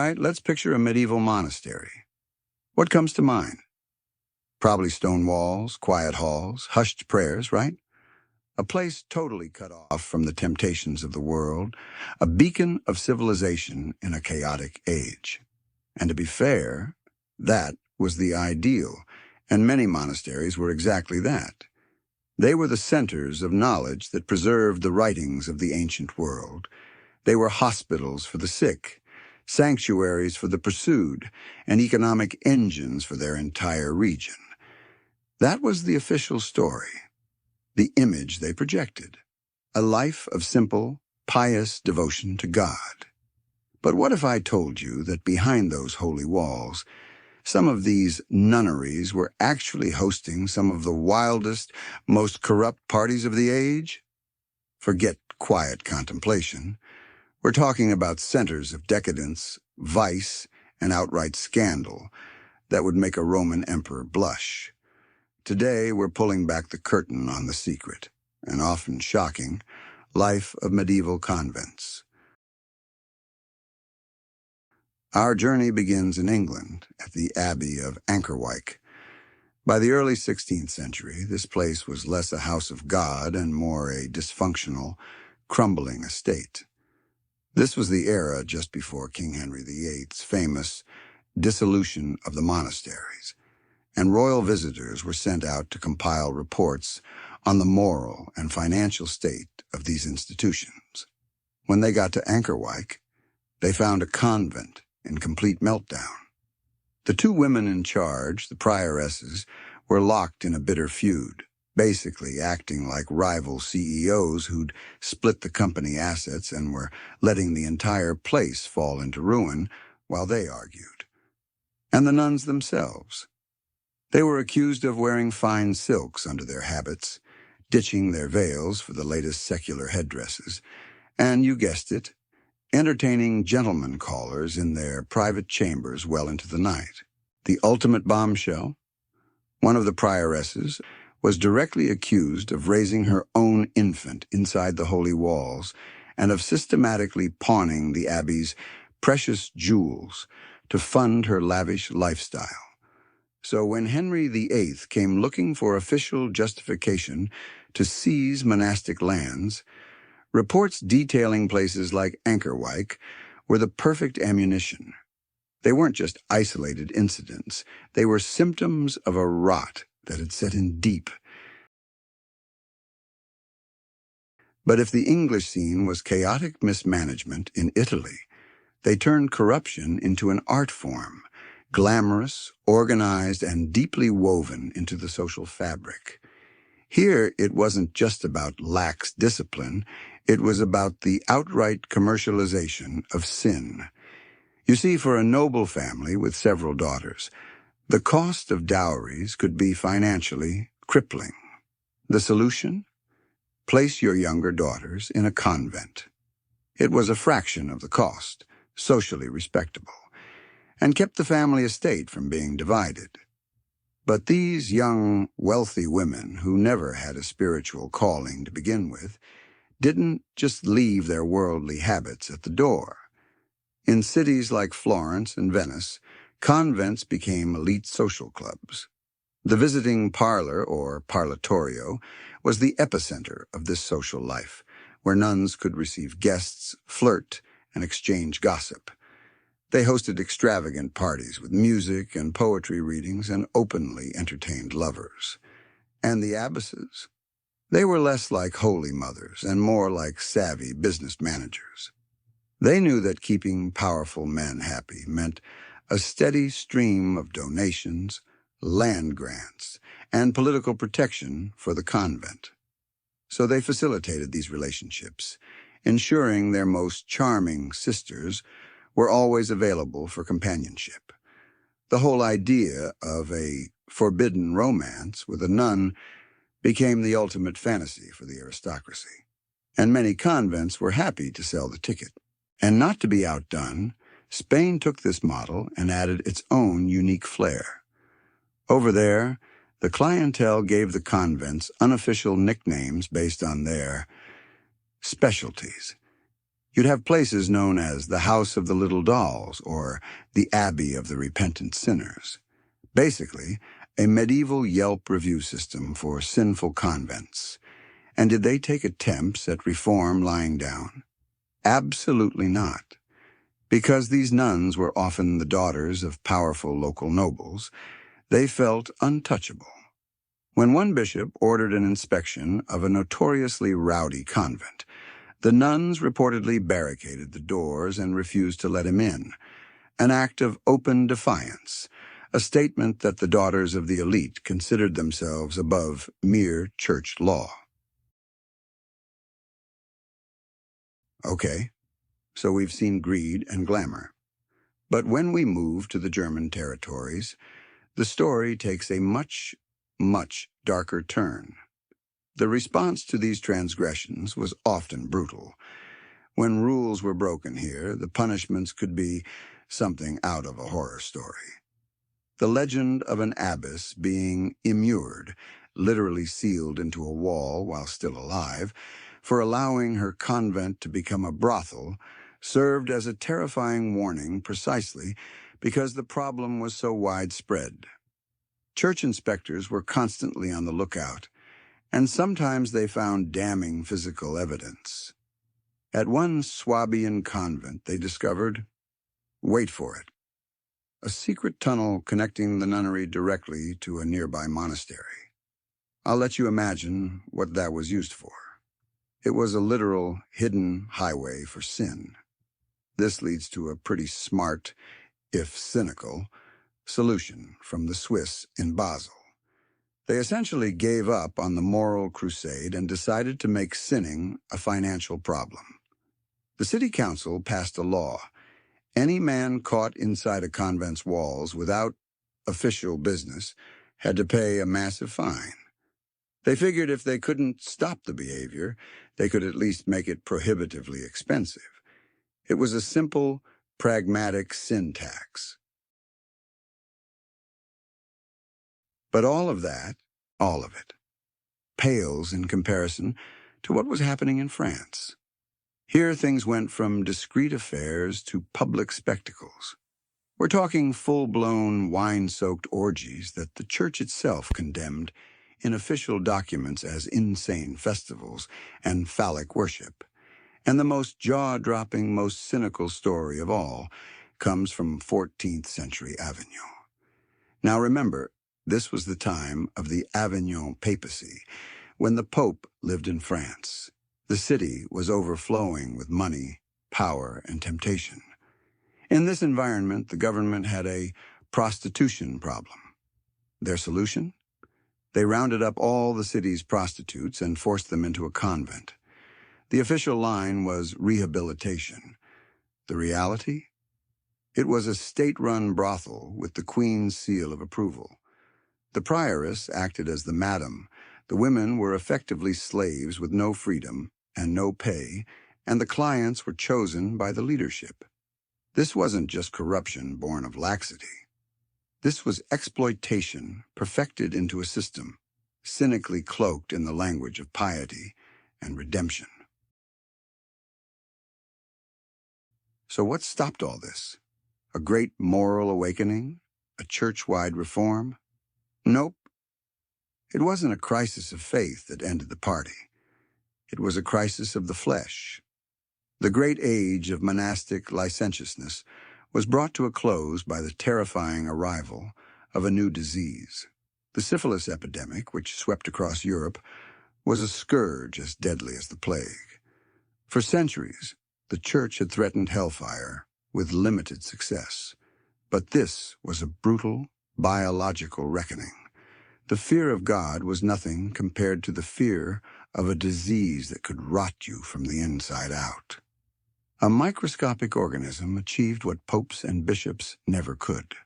right, let's picture a medieval monastery. What comes to mind? Probably stone walls, quiet halls, hushed prayers, right? A place totally cut off from the temptations of the world, a beacon of civilization in a chaotic age. And to be fair, that was the ideal, and many monasteries were exactly that. They were the centers of knowledge that preserved the writings of the ancient world. They were hospitals for the sick, sanctuaries for the pursued, and economic engines for their entire region. That was the official story, the image they projected, a life of simple, pious devotion to God. But what if I told you that behind those holy walls, some of these nunneries were actually hosting some of the wildest, most corrupt parties of the age? Forget quiet contemplation. We're talking about centers of decadence, vice, and outright scandal that would make a Roman emperor blush. Today, we're pulling back the curtain on the secret, and often shocking, life of medieval convents. Our journey begins in England, at the Abbey of Ankerwyke. By the early 16th century, this place was less a house of God and more a dysfunctional, crumbling estate. This was the era just before King Henry VIII's famous dissolution of the monasteries, and royal visitors were sent out to compile reports on the moral and financial state of these institutions. When they got to Ankerwyke, they found a convent in complete meltdown. The two women in charge, the prioresses, were locked in a bitter feud, basically acting like rival CEOs who'd split the company assets and were letting the entire place fall into ruin while they argued. And the nuns themselves. They were accused of wearing fine silks under their habits, ditching their veils for the latest secular headdresses, and, you guessed it, entertaining gentlemen callers in their private chambers well into the night. The ultimate bombshell? One of the prioresses was directly accused of raising her own infant inside the holy walls and of systematically pawning the abbey's precious jewels to fund her lavish lifestyle. So when Henry VIII came looking for official justification to seize monastic lands, reports detailing places like Ankerwyke were the perfect ammunition. They weren't just isolated incidents. They were symptoms of a rot that had set in deep. But if the English scene was chaotic mismanagement in Italy, they turned corruption into an art form, glamorous, organized, and deeply woven into the social fabric. Here, it wasn't just about lax discipline, it was about the outright commercialization of sin. You see, for a noble family with several daughters, the cost of dowries could be financially crippling. The solution? Place your younger daughters in a convent. It was a fraction of the cost, socially respectable, and kept the family estate from being divided. But these young, wealthy women, who never had a spiritual calling to begin with, didn't just leave their worldly habits at the door. In cities like Florence and Venice, convents became elite social clubs. The visiting parlor, or parlatorio, was the epicenter of this social life, where nuns could receive guests, flirt, and exchange gossip. They hosted extravagant parties with music and poetry readings and openly entertained lovers. And the abbesses? They were less like holy mothers and more like savvy business managers. They knew that keeping powerful men happy meant a steady stream of donations, land grants, and political protection for the convent. So they facilitated these relationships, ensuring their most charming sisters were always available for companionship. The whole idea of a forbidden romance with a nun became the ultimate fantasy for the aristocracy, and many convents were happy to sell the ticket. And not to be outdone, Spain took this model and added its own unique flair. Over there, the clientele gave the convents unofficial nicknames based on their specialties. You'd have places known as the House of the Little Dolls or the Abbey of the Repentant Sinners. Basically, a medieval Yelp review system for sinful convents. And did they take attempts at reform lying down? Absolutely not. Because these nuns were often the daughters of powerful local nobles, they felt untouchable. When one bishop ordered an inspection of a notoriously rowdy convent, the nuns reportedly barricaded the doors and refused to let him in, an act of open defiance, a statement that the daughters of the elite considered themselves above mere church law. Okay, so we've seen greed and glamour. But when we move to the German territories, the story takes a much, much darker turn. The response to these transgressions was often brutal. When rules were broken here, the punishments could be something out of a horror story. The legend of an abbess being immured, literally sealed into a wall while still alive, for allowing her convent to become a brothel, served as a terrifying warning precisely because the problem was so widespread. Church inspectors were constantly on the lookout, and sometimes they found damning physical evidence. At one Swabian convent, they discovered, wait for it, a secret tunnel connecting the nunnery directly to a nearby monastery. I'll let you imagine what that was used for. It was a literal hidden highway for sin. This leads to a pretty smart, if cynical, solution from the Swiss in Basel. They essentially gave up on the moral crusade and decided to make sinning a financial problem. The city council passed a law. Any man caught inside a convent's walls without official business had to pay a massive fine. They figured if they couldn't stop the behavior, they could at least make it prohibitively expensive. It was a simple, pragmatic sin tax. But all of it, pales in comparison to what was happening in France. Here things went from discreet affairs to public spectacles. We're talking full-blown, wine-soaked orgies that the church itself condemned in official documents as insane festivals and phallic worship. And the most jaw-dropping, most cynical story of all comes from 14th century Avignon. Now remember, this was the time of the Avignon papacy, when the Pope lived in France. The city was overflowing with money, power, and temptation. In this environment, the government had a prostitution problem. Their solution? They rounded up all the city's prostitutes and forced them into a convent. The official line was rehabilitation. The reality? It was a state-run brothel with the Queen's seal of approval. The prioress acted as the madam. The women were effectively slaves with no freedom and no pay, and the clients were chosen by the leadership. This wasn't just corruption born of laxity. This was exploitation perfected into a system, cynically cloaked in the language of piety and redemption. So what stopped all this? A great moral awakening? A church-wide reform? Nope. It wasn't a crisis of faith that ended the party. It was a crisis of the flesh. The great age of monastic licentiousness was brought to a close by the terrifying arrival of a new disease. The syphilis epidemic, which swept across Europe, was a scourge as deadly as the plague. For centuries, the church had threatened hellfire with limited success. But this was a brutal, biological reckoning. The fear of God was nothing compared to the fear of a disease that could rot you from the inside out. A microscopic organism achieved what popes and bishops never could.